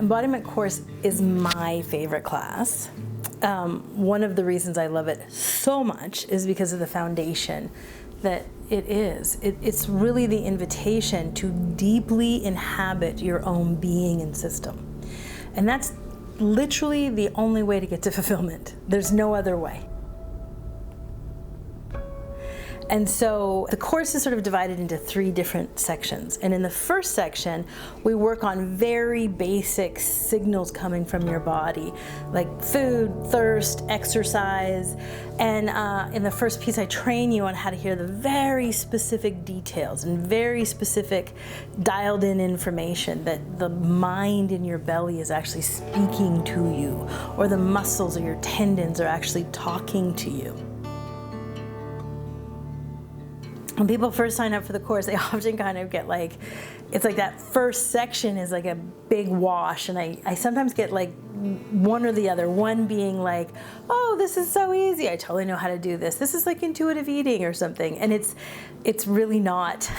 Embodiment course is my favorite class. One of the reasons I love it so much is because of the foundation that it is. It's really the invitation to deeply inhabit your own being and system. And that's literally the only way to get to fulfillment. There's no other way. And so the course is sort of divided into 3 different sections. And in the first section, we work on very basic signals coming from your body, like food, thirst, exercise. And in the first piece, I train you on how to hear the very specific details and very specific dialed in information that the mind in your belly is actually speaking to you, or the muscles or your tendons are actually talking to you. When people first sign up for the course, they often kind of get like, it's like that first section is like a big wash, and I sometimes get like one or the other. One being like, oh, this is so easy, I totally know how to do this. This is like intuitive eating or something, and it's really not.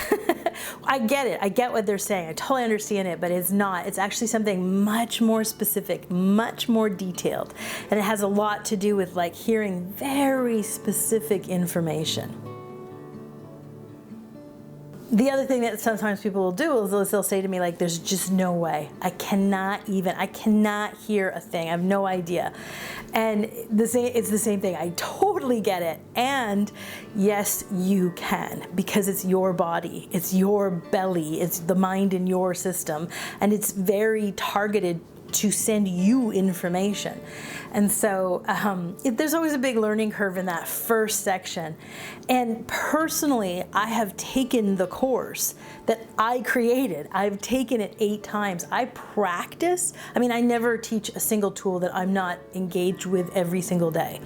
I get it, I get what they're saying, I totally understand it, but it's not. It's actually something much more specific, much more detailed, and it has a lot to do with like hearing very specific information. The other thing that sometimes people will do is they'll say to me, like, there's just no way. I cannot hear a thing. I have no idea. And it's the same thing. I totally get it. And yes, you can, because it's your body, it's your belly, it's the mind in your system, and it's very targeted to send you information. And so there's always a big learning curve in that first section. And personally, I have taken the course that I created. I've taken it 8 times. I practice. I mean, I never teach a single tool that I'm not engaged with every single day.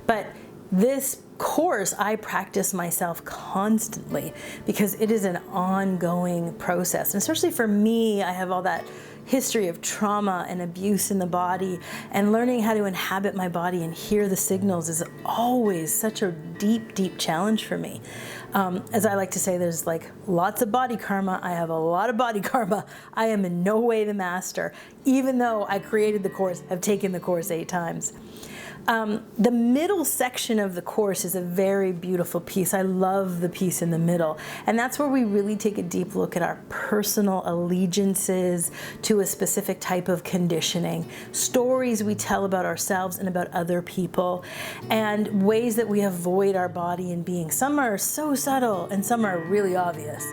But this course, I practice myself constantly because it is an ongoing process. And especially for me, I have all that history of trauma and abuse in the body, and learning how to inhabit my body and hear the signals is always such a deep, deep challenge for me. As I like to say, there's like lots of body karma. I have a lot of body karma. I am in no way the master, even though I created the course, have taken the course 8 times. The middle section of the course is a very beautiful piece. I love the piece in the middle. And that's where we really take a deep look at our personal allegiances to a specific type of conditioning, stories we tell about ourselves and about other people, and ways that we avoid our body and being. Some are so subtle and some are really obvious.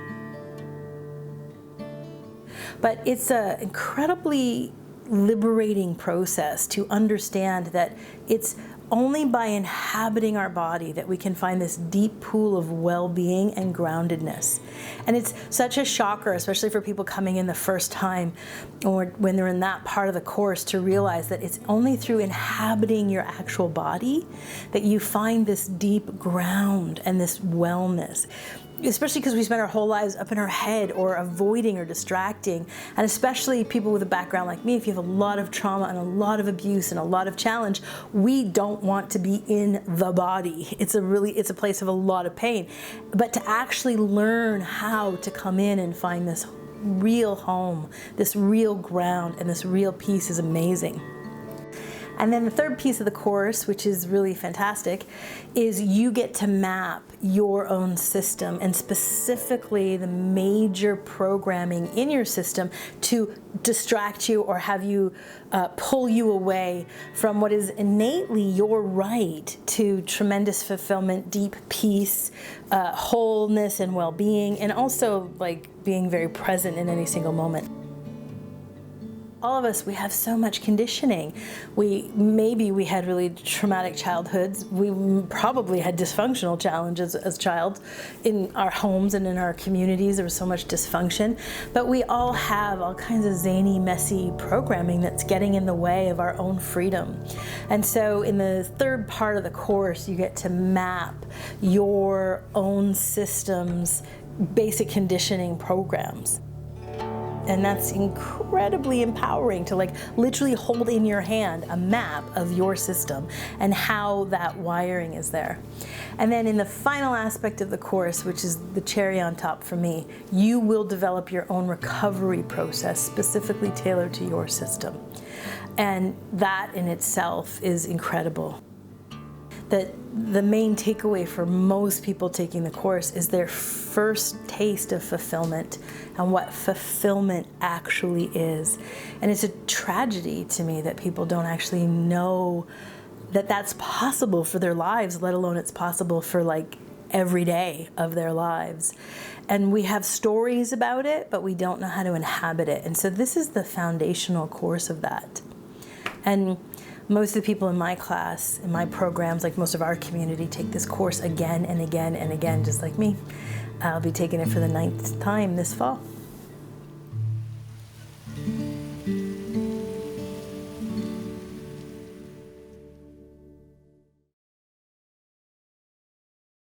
But it's an incredibly liberating process to understand that it's only by inhabiting our body that we can find this deep pool of well-being and groundedness. And it's such a shocker, especially for people coming in the first time or when they're in that part of the course, to realize that it's only through inhabiting your actual body that you find this deep ground and this wellness. Especially because we spend our whole lives up in our head or avoiding or distracting. And especially people with a background like me, if you have a lot of trauma and a lot of abuse and a lot of challenge, we don't want to be in the body. It's a place of a lot of pain. But to actually learn how to come in and find this real home, this real ground, and this real peace is amazing. And then the third piece of the course, which is really fantastic, is you get to map your own system, and specifically the major programming in your system to distract you or have you pull you away from what is innately your right to tremendous fulfillment, deep peace, wholeness and well-being, and also like being very present in any single moment. All of us, we have so much conditioning. Maybe we had really traumatic childhoods. We probably had dysfunctional challenges as child in our homes and in our communities. There was so much dysfunction. But we all have all kinds of zany, messy programming that's getting in the way of our own freedom. And so in the third part of the course, you get to map your own system's basic conditioning programs. And that's incredibly empowering to like literally hold in your hand a map of your system and how that wiring is there. And then in the final aspect of the course, which is the cherry on top for me, you will develop your own recovery process specifically tailored to your system. And that in itself is incredible. That the main takeaway for most people taking the course is their first taste of fulfillment and what fulfillment actually is. And it's a tragedy to me that people don't actually know that that's possible for their lives, let alone it's possible for like every day of their lives. And we have stories about it, but we don't know how to inhabit it. And so this is the foundational course of that. And most of the people in my class, in my programs, like most of our community, take this course again and again and again, just like me. I'll be taking it for the 9th time this fall.